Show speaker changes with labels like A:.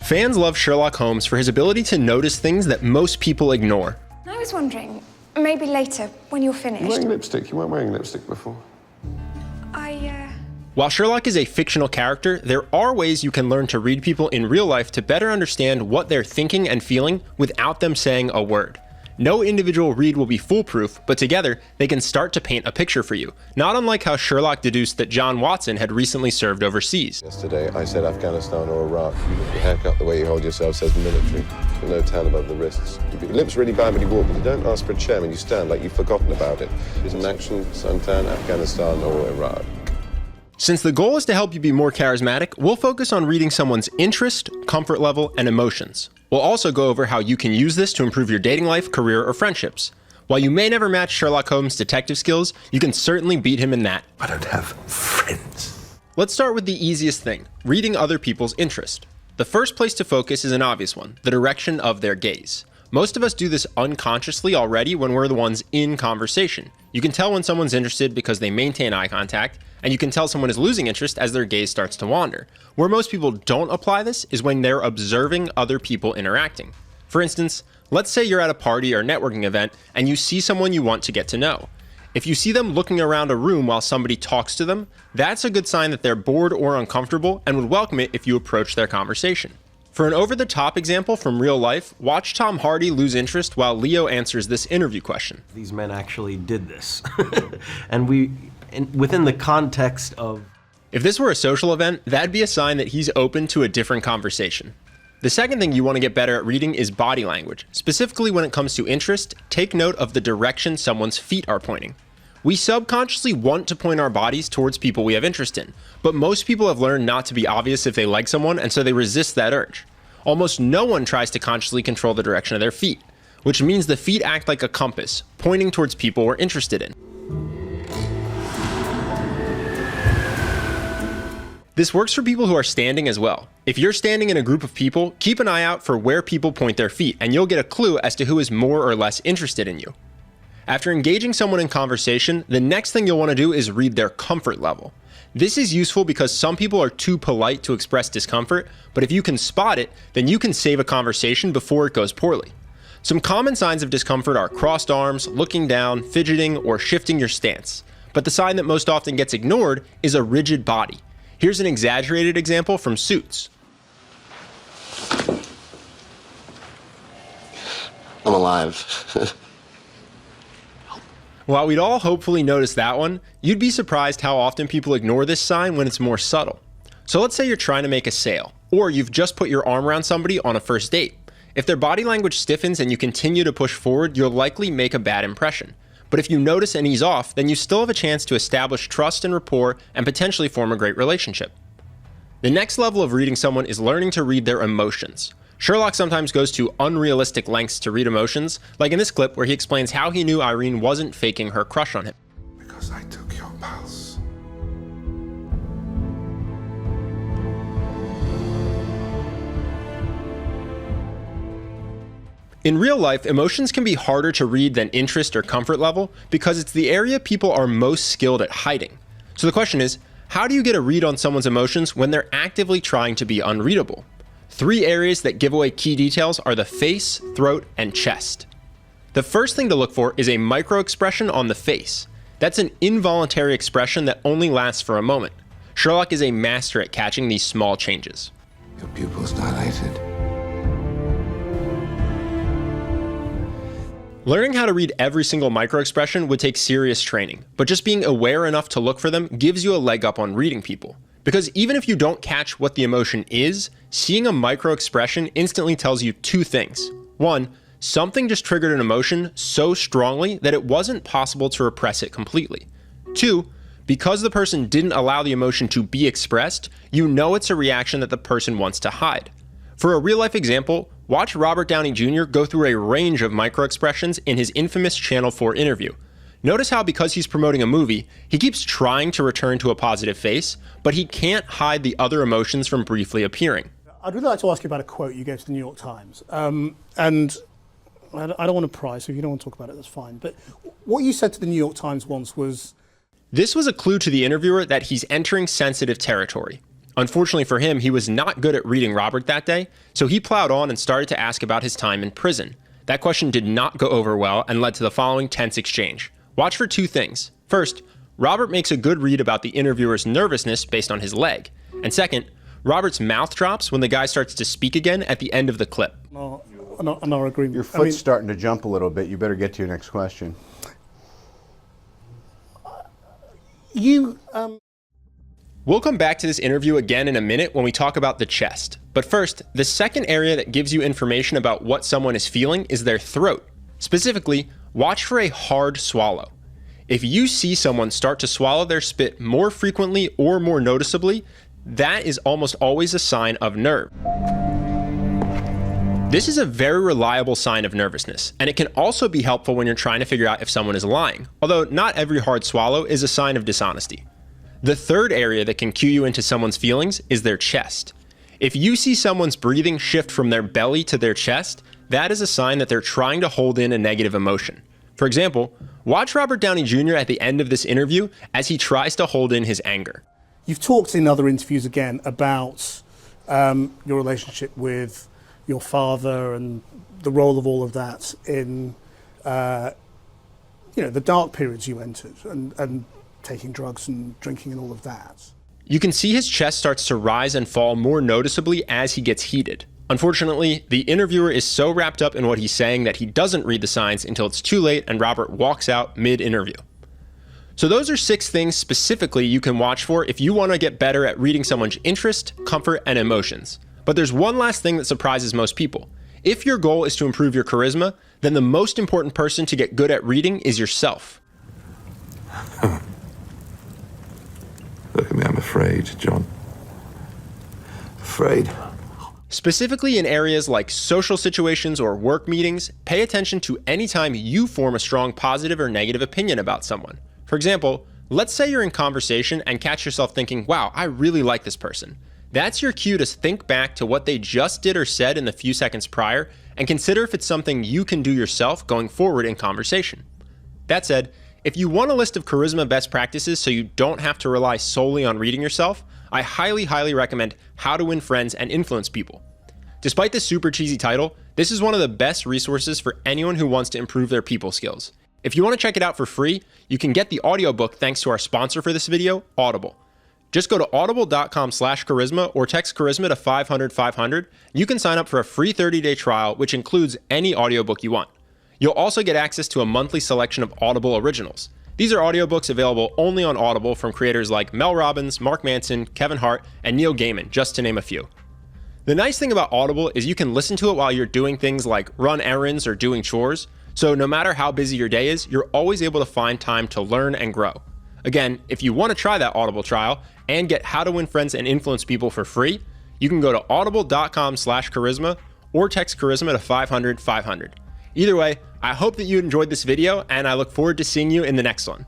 A: Fans love Sherlock Holmes for his ability to notice things that most people ignore.
B: I was wondering, maybe later, when you're finished.
C: You're wearing lipstick. You weren't wearing lipstick before.
A: While Sherlock is a fictional character, there are ways you can learn to read people in real life to better understand what they're thinking and feeling without them saying a word. No individual read will be foolproof, but together, they can start to paint a picture for you, not unlike how Sherlock deduced that John Watson had recently served overseas.
C: Yesterday, I said Afghanistan or Iraq. Your haircut, the way you hold yourself, says military. No tan above the wrists. Your lips really bad when you walk, but you don't ask for a chair when you stand like you've forgotten about it. Is an action, suntan, Afghanistan or Iraq.
A: Since the goal is to help you be more charismatic, we'll focus on reading someone's interest, comfort level, and emotions. We'll also go over how you can use this to improve your dating life, career, or friendships. While you may never match Sherlock Holmes' detective skills, you can certainly beat him in that.
D: I don't have friends.
A: Let's start with the easiest thing, reading other people's interest. The first place to focus is an obvious one, the direction of their gaze. Most of us do this unconsciously already when we're the ones in conversation. You can tell when someone's interested because they maintain eye contact, and you can tell someone is losing interest as their gaze starts to wander. Where most people don't apply this is when they're observing other people interacting. For instance, let's say you're at a party or networking event and you see someone you want to get to know. If you see them looking around a room while somebody talks to them, that's a good sign that they're bored or uncomfortable and would welcome it if you approach their conversation. For an over-the-top example from real life, watch Tom Hardy lose interest while Leo answers this interview question.
E: These men actually did this. And within the context of...
A: If this were a social event, that'd be a sign that he's open to a different conversation. The second thing you want to get better at reading is body language. Specifically when it comes to interest, take note of the direction someone's feet are pointing. We subconsciously want to point our bodies towards people we have interest in, but most people have learned not to be obvious if they like someone, and so they resist that urge. Almost no one tries to consciously control the direction of their feet, which means the feet act like a compass, pointing towards people we're interested in. This works for people who are standing as well. If you're standing in a group of people, keep an eye out for where people point their feet, and you'll get a clue as to who is more or less interested in you. After engaging someone in conversation, the next thing you'll want to do is read their comfort level. This is useful because some people are too polite to express discomfort, but if you can spot it, then you can save a conversation before it goes poorly. Some common signs of discomfort are crossed arms, looking down, fidgeting, or shifting your stance. But the sign that most often gets ignored is a rigid body. Here's an exaggerated example from Suits.
D: I'm alive.
A: While we'd all hopefully notice that one, you'd be surprised how often people ignore this sign when it's more subtle. So let's say you're trying to make a sale, or you've just put your arm around somebody on a first date. If their body language stiffens and you continue to push forward, you'll likely make a bad impression. But if you notice and ease off, then you still have a chance to establish trust and rapport and potentially form a great relationship. The next level of reading someone is learning to read their emotions. Sherlock sometimes goes to unrealistic lengths to read emotions, like in this clip where he explains how he knew Irene wasn't faking her crush on him.
C: Because I took your pulse.
A: In real life, emotions can be harder to read than interest or comfort level because it's the area people are most skilled at hiding. So the question is, how do you get a read on someone's emotions when they're actively trying to be unreadable? 3 areas that give away key details are the face, throat, and chest. The first thing to look for is a micro-expression on the face. That's an involuntary expression that only lasts for a moment. Sherlock is a master at catching these small changes.
C: Your pupils dilated.
A: Learning how to read every single micro-expression would take serious training, but just being aware enough to look for them gives you a leg up on reading people. Because even if you don't catch what the emotion is, seeing a micro-expression instantly tells you 2 things. 1, something just triggered an emotion so strongly that it wasn't possible to repress it completely. 2, because the person didn't allow the emotion to be expressed, you know it's a reaction that the person wants to hide. For a real-life example, watch Robert Downey Jr. go through a range of micro-expressions in his infamous Channel 4 interview. Notice how because he's promoting a movie, he keeps trying to return to a positive face, but he can't hide the other emotions from briefly appearing.
F: I'd really like to ask you about a quote you gave to the New York Times. And I don't want to pry, so if you don't want to talk about it, that's fine. But what you said to the New York Times once was...
A: This was a clue to the interviewer that he's entering sensitive territory. Unfortunately for him, he was not good at reading Robert that day, so he plowed on and started to ask about his time in prison. That question did not go over well and led to the following tense exchange. Watch for two things. First, Robert makes a good read about the interviewer's nervousness based on his leg. And second, Robert's mouth drops when the guy starts to speak again at the end of the clip.
F: Our agreement.
G: Your foot's starting to jump a little bit. You better get to your next question.
A: We'll come back to this interview again in a minute when we talk about the chest. But first, the second area that gives you information about what someone is feeling is their throat. Specifically, watch for a hard swallow. If you see someone start to swallow their spit more frequently or more noticeably, that is almost always a sign of nerve. This is a very reliable sign of nervousness, and it can also be helpful when you're trying to figure out if someone is lying, although not every hard swallow is a sign of dishonesty. The third area that can cue you into someone's feelings is their chest. If you see someone's breathing shift from their belly to their chest, that is a sign that they're trying to hold in a negative emotion. For example, watch Robert Downey Jr. at the end of this interview as he tries to hold in his anger.
F: You've talked in other interviews again about your relationship with your father and the role of all of that in the dark periods you entered and taking drugs and drinking and all of that.
A: You can see his chest starts to rise and fall more noticeably as he gets heated. Unfortunately, the interviewer is so wrapped up in what he's saying that he doesn't read the signs until it's too late and Robert walks out mid-interview. So those are 6 things specifically you can watch for if you want to get better at reading someone's interest, comfort, and emotions. But there's one last thing that surprises most people. If your goal is to improve your charisma, then the most important person to get good at reading is yourself.
H: Look at me, I'm afraid, John. Afraid.
A: Specifically in areas like social situations or work meetings, pay attention to any time you form a strong positive or negative opinion about someone. For example, let's say you're in conversation and catch yourself thinking, wow, I really like this person. That's your cue to think back to what they just did or said in the few seconds prior and consider if it's something you can do yourself going forward in conversation. That said, if you want a list of charisma best practices so you don't have to rely solely on reading yourself, I highly recommend How to Win Friends and Influence People. Despite the super cheesy title, this is one of the best resources for anyone who wants to improve their people skills. If you want to check it out for free, you can get the audiobook thanks to our sponsor for this video, Audible. Just go to audible.com/charisma or text charisma to 500-500. You can sign up for a free 30-day trial, which includes any audiobook you want. You'll also get access to a monthly selection of Audible originals. These are audiobooks available only on Audible from creators like Mel Robbins, Mark Manson, Kevin Hart, and Neil Gaiman, just to name a few. The nice thing about Audible is you can listen to it while you're doing things like run errands or doing chores, so no matter how busy your day is, you're always able to find time to learn and grow. Again, if you want to try that Audible trial and get How to Win Friends and Influence People for free, you can go to audible.com/charisma or text charisma to 500-500. Either way, I hope that you enjoyed this video and I look forward to seeing you in the next one.